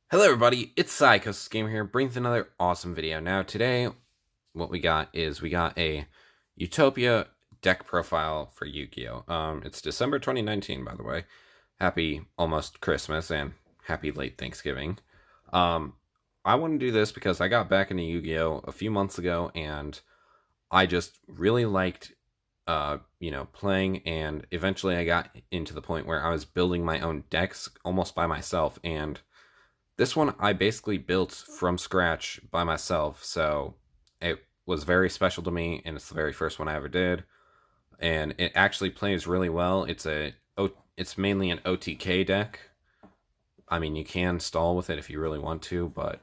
Hello everybody, it's Psychosis Gamer here, brings another awesome video. Now today, what we got is we got a Utopia deck profile for Yu-Gi-Oh! It's December 2019, by the way. Happy almost Christmas and happy late Thanksgiving. I want to do this because I got back into Yu-Gi-Oh! A few months ago and I just really liked playing, and eventually I got into the point where I was building my own decks almost by myself, and this one I basically built from scratch by myself, so it was very special to me, and it's the very first one I ever did. And it actually plays really well. It's mainly an OTK deck. I mean, you can stall with it if you really want to, but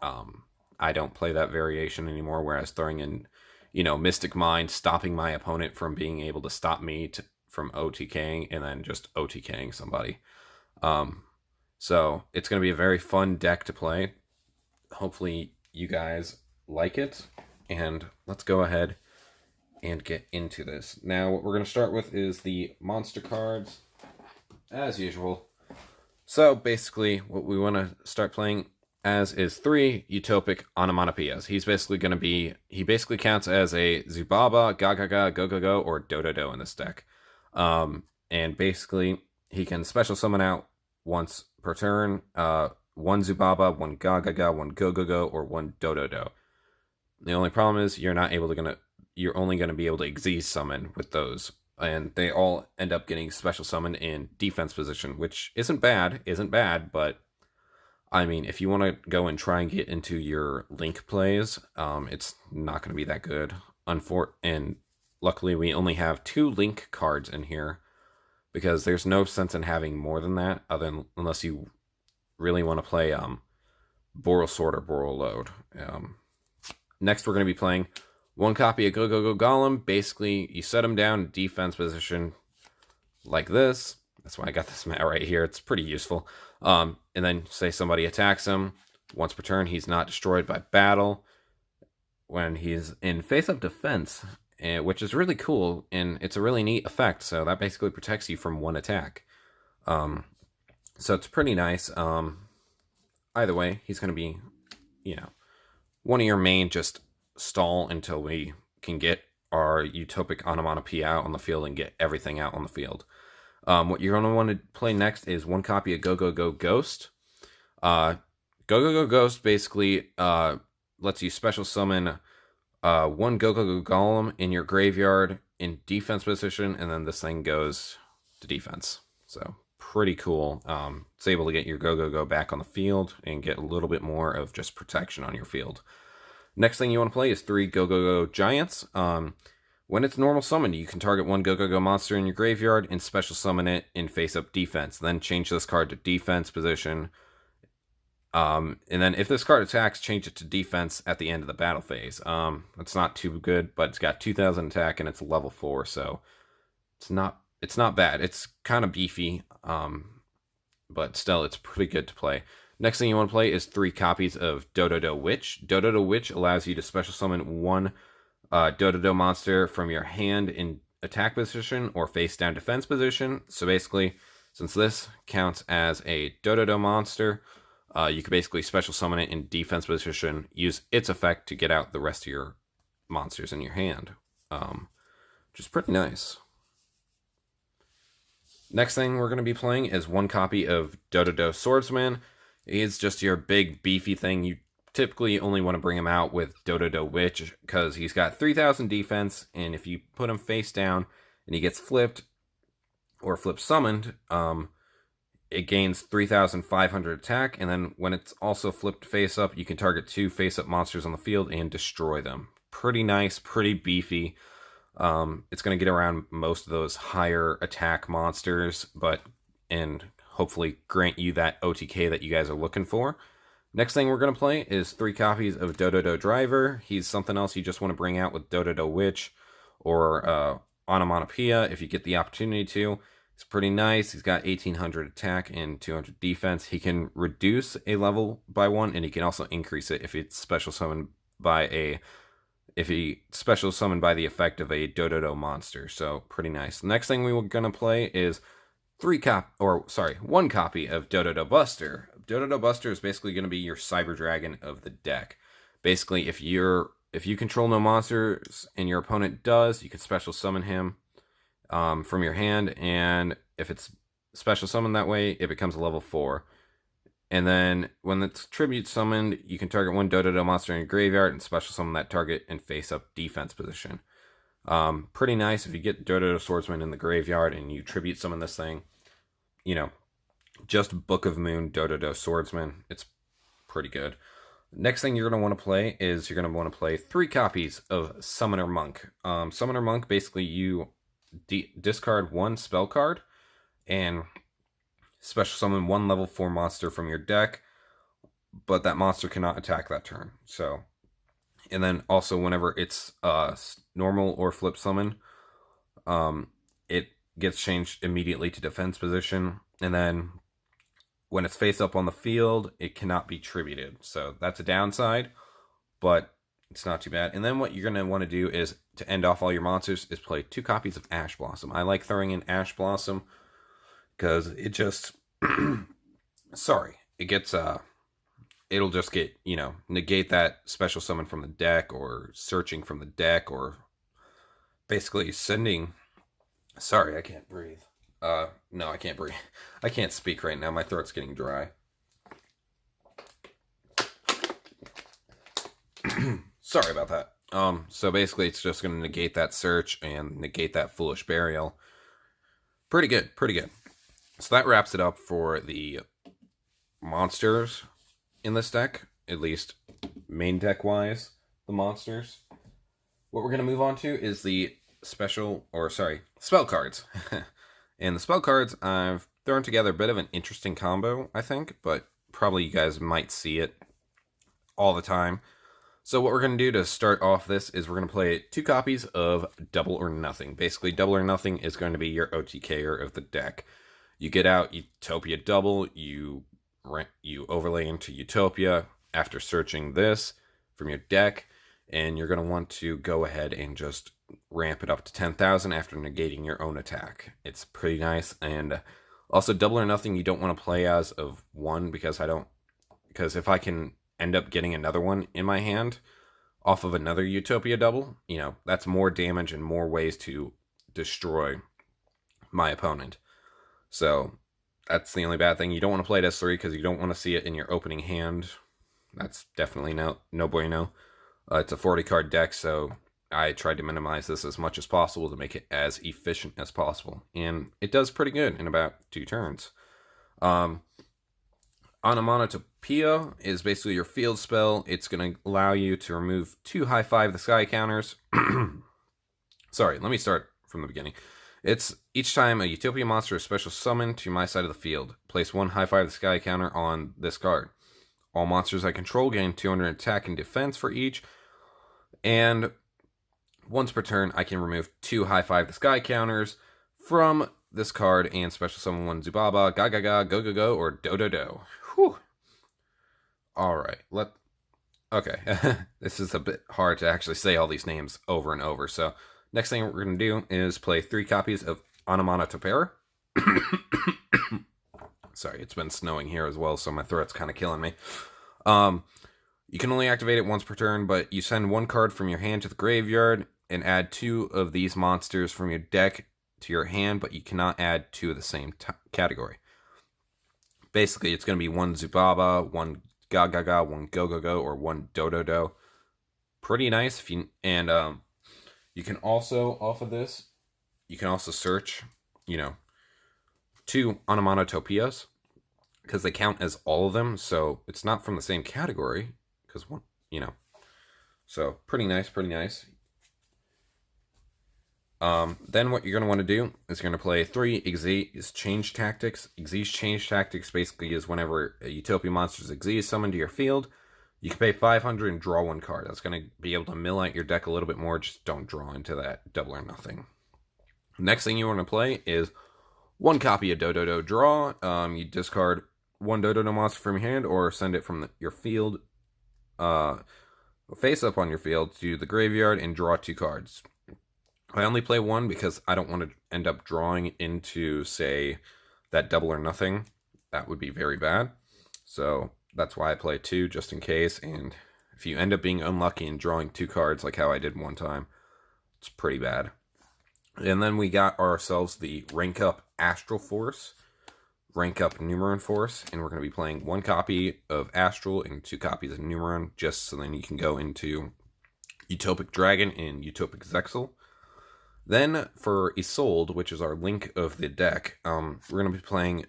I don't play that variation anymore. Whereas throwing in, Mystic Mind, stopping my opponent from being able to stop me from OTKing, and then just OTKing somebody. So it's going to be a very fun deck to play. Hopefully you guys like it. And let's go ahead and get into this. Now what we're going to start with is the monster cards, as usual. So basically what we want to start playing as is 3 Utopic Onomatopoeias. He basically counts as a Zubaba, Gagaga, Go-Go-Go, or Do-Do-Do in this deck. And basically he can special summon out once per turn, 1 Zubaba, 1 Gagaga, 1 Go-Go-Go, or 1 Do-Do-Do. The only problem is you're only gonna be able to Xyz summon with those, and they all end up getting special summoned in defense position, which isn't bad, but I mean, if you want to go and try and get into your link plays, it's not going to be that good. And luckily, we only have 2 link cards in here, because there's no sense in having more than that, unless you really want to play Boral Sword or Boral Load. Next, we're going to be playing 1 copy of Go Go Go Golem. Basically, you set him down in defense position like this. That's why I got this mat right here. It's pretty useful. And then say somebody attacks him. Once per turn, he's not destroyed by battle. When he's in face-up defense, which is really cool, and it's a really neat effect, so that basically protects you from 1 attack. So it's pretty nice. Either way, he's going to be, one of your main just stall until we can get our Utopic Onomatopoeia out on the field and get everything out on the field. What you're going to want to play next is 1 copy of Go Go Go Ghost. Go Go Go Ghost basically lets you special summon 1 Go Go Go Golem in your graveyard in defense position, and then this thing goes to defense. So pretty cool. It's able to get your Go Go Go back on the field and get a little bit more of just protection on your field. Next thing you want to play is 3 Go Go Go Giants. When it's normal summoned, you can target 1 Go Go Go monster in your graveyard and special summon it in face-up defense. Then change this card to defense position. And then if this card attacks, change it to defense at the end of the battle phase. It's not too good, but it's got 2,000 attack and it's level 4, so it's not bad. It's kind of beefy, but still, it's pretty good to play. Next thing you want to play is 3 copies of Do-Do-Do Witch. Do-Do-Do Witch allows you to special summon 1 Do-Do-Do monster from your hand in attack position or face down defense position. So basically, since this counts as a Do-Do-Do monster, you can basically special summon it in defense position, use its effect to get out the rest of your monsters in your hand, which is pretty nice. Next thing we're going to be playing is 1 copy of Do-Do-Do Swordsman. He's just your big beefy thing. You typically only want to bring him out with Do-Do-Do Witch because he's got 3,000 defense, and if you put him face down and he gets flipped or flip summoned, it gains 3,500 attack, and then when it's also flipped face up, you can target 2 face up monsters on the field and destroy them. Pretty nice, pretty beefy. It's going to get around most of those higher attack monsters, and hopefully grant you that OTK that you guys are looking for. Next thing we're going to play is 3 copies of Do-Do-Do Driver. He's something else you just want to bring out with Do-Do-Do Witch or Onomatopoeia if you get the opportunity to. It's pretty nice. He's got 1,800 attack and 200 defense. He can reduce a level by 1, and he can also increase it if it's special summoned by the effect of a Do-Do-Do monster. So pretty nice. Next thing we were going to play is 1 copy of Do-Do-Do Buster. Dododo Buster is basically going to be your Cyber Dragon of the deck. Basically, if you control no monsters and your opponent does, you can special summon him from your hand, and if it's special summoned that way, it becomes a level 4. And then when it's tribute summoned, you can target one Dododo monster in your graveyard and special summon that target in face-up defense position. Pretty nice if you get Dododo Swordsman in the graveyard and you tribute summon this thing. You know, just Book of Moon Dododo Swordsman. It's pretty good. Next thing you're going to want to play is you're going to want to play 3 copies of Summoner Monk. Summoner Monk, basically you discard 1 spell card and special summon 1 level 4 monster from your deck, but that monster cannot attack that turn. So, and then also whenever it's normal or flip summon, it gets changed immediately to defense position, and then when it's face up on the field, it cannot be tributed. So that's a downside, but it's not too bad. And then what you're going to want to do is, to end off all your monsters, is play 2 copies of Ash Blossom. I like throwing in Ash Blossom because it just sorry, it gets it'll just get, you know, negate that special summon from the deck, or searching from the deck, or basically sending, sorry, I can't breathe. No, I can't breathe. I can't speak right now. My throat's getting dry. Sorry about that. So basically it's just going to negate that search and negate that Foolish Burial. Pretty good, pretty good. So that wraps it up for the monsters in this deck, at least main deck wise, the monsters. What we're going to move on to is the spell cards. And the spell cards, I've thrown together a bit of an interesting combo, I think, but probably you guys might see it all the time. So what we're going to do to start off this is we're going to play 2 copies of Double or Nothing. Basically, Double or Nothing is going to be your OTKer of the deck. You get out Utopia Double, you overlay into Utopia after searching this from your deck, and you're going to want to go ahead and just ramp it up to 10,000 after negating your own attack. It's pretty nice. And also, Double or Nothing you don't want to play as of 1, because if I can end up getting another one in my hand off of another Utopia Double, you know, that's more damage and more ways to destroy my opponent. So that's the only bad thing. You don't want to play it as 3 because you don't want to see it in your opening hand. That's definitely no bueno. It's a 40 card deck, so I tried to minimize this as much as possible to make it as efficient as possible. And it does pretty good in about 2 turns. Onomatopoeia is basically your field spell. It's going to allow you to remove 2 high 5 the sky counters. Sorry, let me start from the beginning. It's each time a Utopia monster is special summoned to my side of the field, place 1 high 5 the sky counter on this card. All monsters I control gain 200 attack and defense for each, and once per turn I can remove 2 high 5 the sky counters from this card and special summon 1 Zubaba, Gaga, Go Go Go, or Do. Whew. Alright, okay. This is a bit hard to actually say all these names over and over, so next thing we're going to do is play 3 copies of Onomatopoeia. Sorry, it's been snowing here as well, so my throat's kind of killing me. You can only activate it once per turn, but you send 1 card from your hand to the graveyard and add 2 of these monsters from your deck to your hand, but you cannot add 2 of the same category. Basically, it's going to be 1 Zubaba, 1 Gaga, 1 Go Go Go, or 1 Do. Pretty nice. You can also, off of this, you can also search, 2 onomatopoeias, because they count as all of them, so it's not from the same category, because one, so pretty nice, pretty nice. Then what you're going to want to do is you're going to play 3 Exchange Tactics. Exchange Tactics basically is whenever a Utopia monster's Exige summoned to your field, you can pay 500 and draw 1 card. That's going to be able to mill out your deck a little bit more, just don't draw into that Double or Nothing. Next thing you want to play is 1 copy of Do. Draw. You discard 1 Do monster from your hand, or send it from your field, face up on your field to the graveyard and draw 2 cards. I only play 1 because I don't want to end up drawing into, say, that Double or Nothing. That would be very bad. So that's why I play 2, just in case. And if you end up being unlucky and drawing 2 cards, like how I did one time, it's pretty bad. And then we got ourselves the Rank Up Astral Force, Rank Up Numeron Force, and we're going to be playing 1 copy of Astral and 2 copies of Numeron, just so then you can go into Utopic Dragon and Utopic Zexal. Then for Isolde, which is our link of the deck, we're going to be playing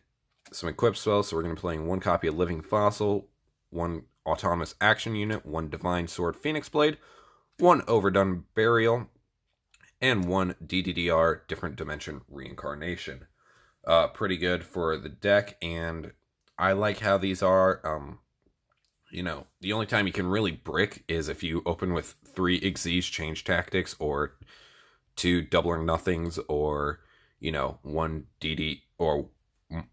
some equip spells. So we're going to be playing 1 copy of Living Fossil, 1 Autonomous Action Unit, 1 Divine Sword Phoenix Blade, 1 Overdone Burial, and 1 DDDR Different Dimension Reincarnation. Pretty good for the deck, and I like how these are. You know, the only time you can really brick is if you open with 3 Xyz Change Tactics, or 2 Double or Nothings, or, you know, 1 DD, or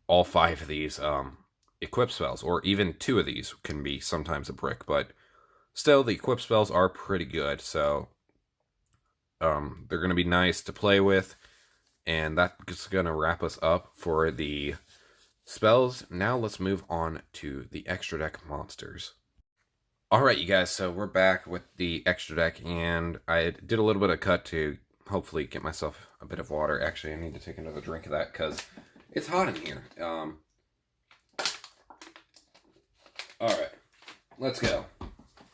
all 5 of these equip spells, or even 2 of these can be sometimes a brick, but still, the equip spells are pretty good, so they're going to be nice to play with, and that's going to wrap us up for the spells. Now let's move on to the extra deck monsters. Alright, you guys, so we're back with the extra deck, and I did a little bit of cut to hopefully get myself a bit of water. Actually, I need to take another drink of that because it's hot in here. Alright, let's go.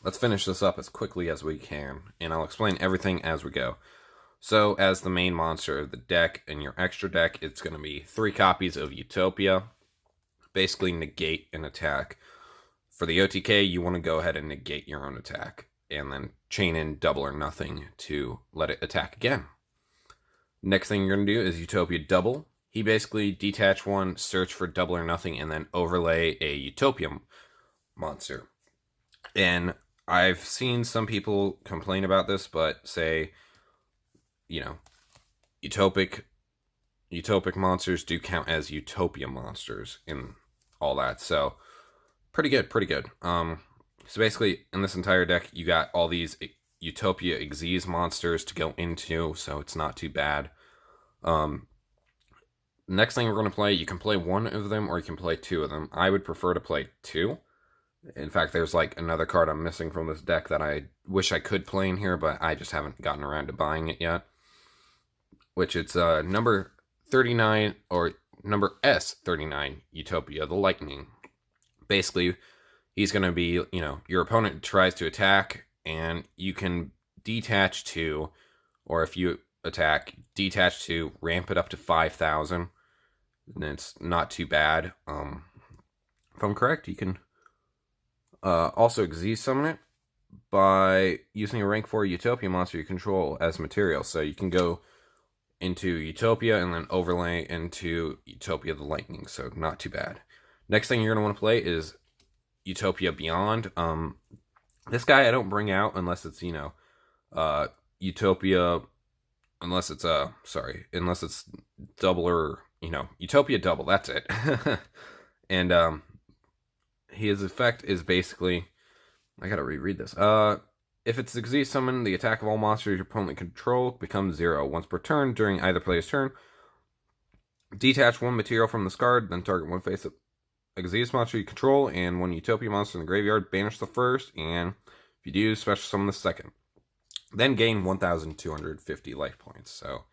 Let's finish this up as quickly as we can, and I'll explain everything as we go. So, as the main monster of the deck, in your extra deck, it's going to be 3 copies of Utopia. Basically, negate an attack. For the OTK, you want to go ahead and negate your own attack, and then chain in Double or Nothing to let it attack again. Next thing you're going to do is Utopia Double. He basically detach 1, search for Double or Nothing, and then overlay a Utopia monster. And I've seen some people complain about this, but say, you know, Utopic monsters do count as Utopia monsters in all that. So, pretty good, pretty good. So basically, in this entire deck, you got all these Utopia Xyz monsters to go into, so it's not too bad. Next thing we're going to play, you can play 1 of them or you can play 2 of them. I would prefer to play 2. In fact, there's like another card I'm missing from this deck that I wish I could play in here, but I just haven't gotten around to buying it yet. Which it's number 39, or number S39, Utopia, the Lightning. Basically, he's going to be, you know, your opponent tries to attack, and you can detach 2, or if you attack, detach 2, ramp it up to 5,000, and it's not too bad. If I'm correct, you can also Xyz summon it by using a rank 4 Utopia monster you control as material. So you can go into Utopia and then overlay into Utopia the Lightning, so not too bad. Next thing you're going to want to play is Utopia Beyond. This guy I don't bring out unless it's, you know, Utopia, unless it's double, or, you know, Utopia Double, that's it. And his effect is basically, I gotta reread this. If it's Xyz summon, the attack of all monsters your opponent control becomes 0 once per turn during either player's turn. Detach 1 material from this card, then target 1 face-up Xyz monster you control and 1 Utopia monster in the graveyard. Banish the first, and if you do, special summon the second. Then gain 1,250 life points. So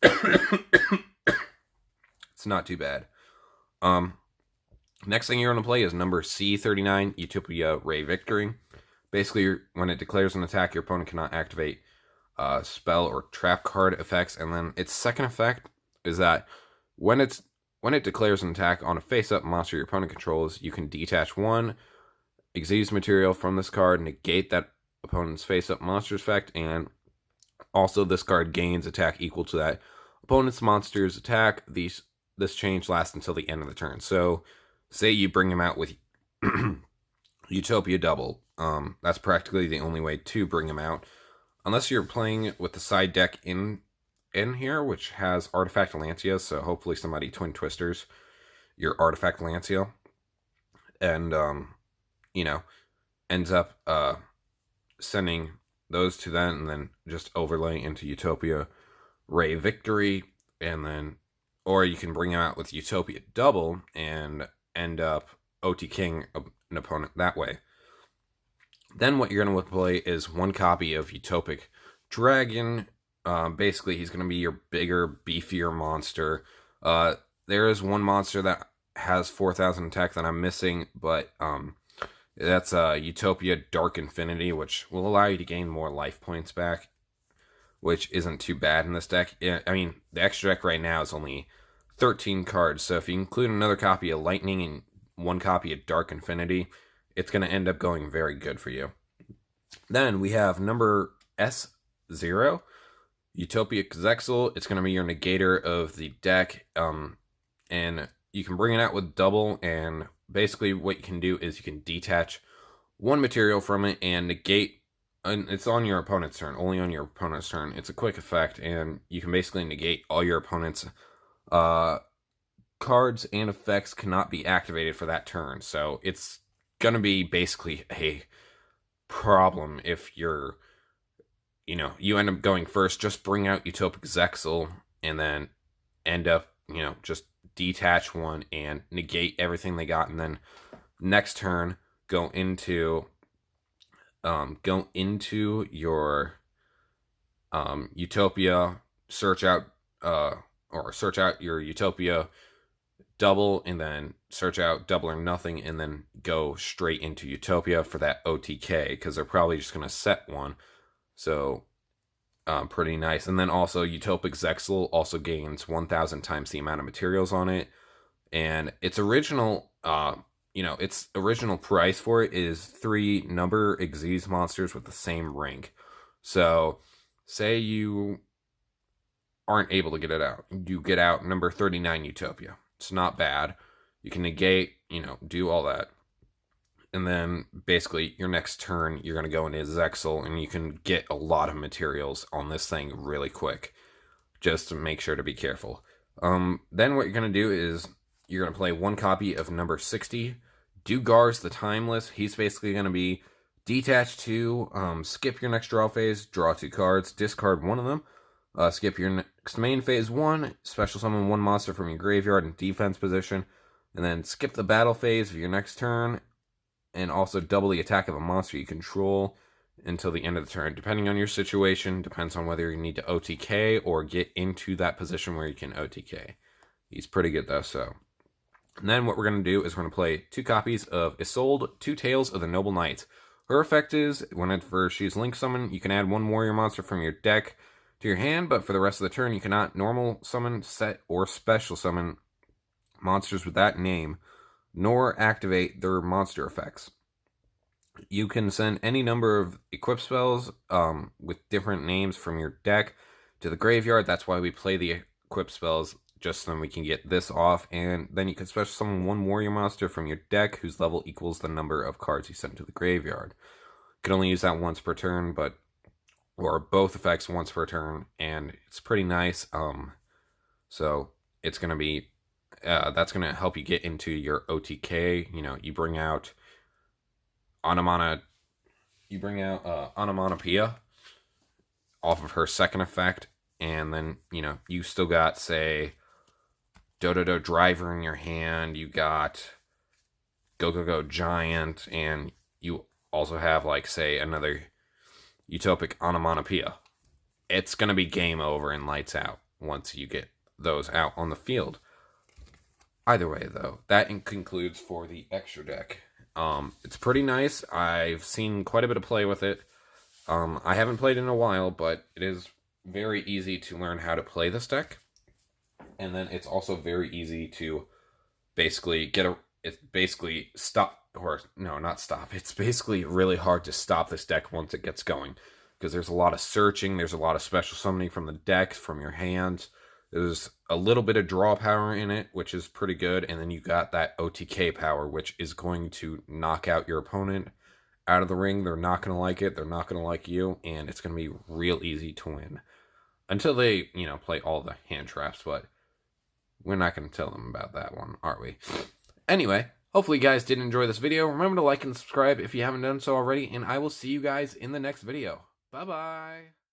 it's not too bad. Next thing you're going to play is number C39, Utopia Ray Victory. Basically, when it declares an attack, your opponent cannot activate spell or trap card effects. And then its second effect is that when it declares an attack on a face-up monster your opponent controls, you can detach 1 Xyz material from this card, negate that opponent's face-up monster's effect, and also this card gains attack equal to that opponent's monster's attack. This change lasts until the end of the turn. So, say you bring him out with Utopia Double. That's practically the only way to bring him out, unless you're playing with the side deck in here, which has Artifact Lancia. So hopefully somebody Twin Twisters your Artifact Lancia, and you know, ends up sending those to them, and then just overlaying into Utopia Ray Victory, and then, or you can bring him out with Utopia Double and end up OTKing an opponent that way. Then what you're going to play is one copy of Utopic Dragon. Basically, he's going to be your bigger, beefier monster. There is one monster that has 4,000 attack that I'm missing, but that's Utopia Dark Infinity, which will allow you to gain more life points back, which isn't too bad in this deck. I mean, the extra deck right now is only 13 cards, so if you include another copy of Lightning and one copy of Dark Infinity, it's going to end up going very good for you. Then we have number S0, Utopia Zexal. It's going to be your negator of the deck, and you can bring it out with double, and basically what you can do is you can detach one material from it and negate, and it's on your opponent's turn, only on your opponent's turn. It's a quick effect, and you can basically negate all your opponent's cards and effects cannot be activated for that turn. So it's gonna be basically a problem if you're, you end up going first. Just bring out Utopic Zexal and then end up, just detach one and negate everything they got, and then next turn go into your Utopia, search out your Utopia double, and then search out double or nothing, and then go straight into Utopia for that OTK, because they're probably just going to set one. So pretty nice. And then also Utopic Zexal also gains 1,000 times the amount of materials on it, and its original its original price for it is 3 number Xyz monsters with the same rank. So say you aren't able to get it out, you get out number 39 Utopia. It's not bad. You can negate, do all that. And then basically your next turn, you're going to go into Zexal, and you can get a lot of materials on this thing really quick. Just to make sure to be careful. Then what you're going to do is you're going to play one copy of number 60, Dugar's the Timeless. He's basically going to be detached to skip your next draw phase, draw 2 cards, discard one of them. Skip your next main phase 1, special summon 1 monster from your graveyard in defense position, and then skip the battle phase of your next turn, and also double the attack of a monster you control until the end of the turn. Depending on your situation, depends on whether you need to OTK or get into that position where you can OTK. He's pretty good though, so. And then what we're going to do is we're going to play 2 copies of Isolde, 2 Tales of the Noble Knights. Her effect is, whenever she's Link Summon, you can add 1 warrior monster from your deck to your hand, but for the rest of the turn, you cannot normal summon, set, or special summon monsters with that name, nor activate their monster effects. You can send any number of equip spells with different names from your deck to the graveyard. That's why we play the equip spells, just so we can get this off. And then you can special summon 1 warrior monster from your deck whose level equals the number of cards you sent to the graveyard. You can only use that once per turn, or both effects once per turn, and it's pretty nice. So it's going to be, that's going to help you get into your OTK. You bring out Onomatopoeia off of her second effect, and then, you still got, say, Dododo Driver in your hand, you got Go Go Go Giant, and you also have, like, say, another Utopic Onomatopoeia. It's going to be game over and lights out once you get those out on the field. Either way, though, that concludes for the extra deck. It's pretty nice. I've seen quite a bit of play with it. I haven't played in a while, but it is very easy to learn how to play this deck. And then it's also very easy to basically it's basically really hard to stop this deck once it gets going, because there's a lot of searching, there's a lot of special summoning from the deck, from your hands. There's a little bit of draw power in it, which is pretty good, and then you got that OTK power, which is going to knock out your opponent out of the ring. They're not going to like it, they're not going to like you, and it's going to be real easy to win. Until they, play all the hand traps, but we're not going to tell them about that one, are we? Anyway, hopefully you guys did enjoy this video. Remember to like and subscribe if you haven't done so already, and I will see you guys in the next video. Bye-bye!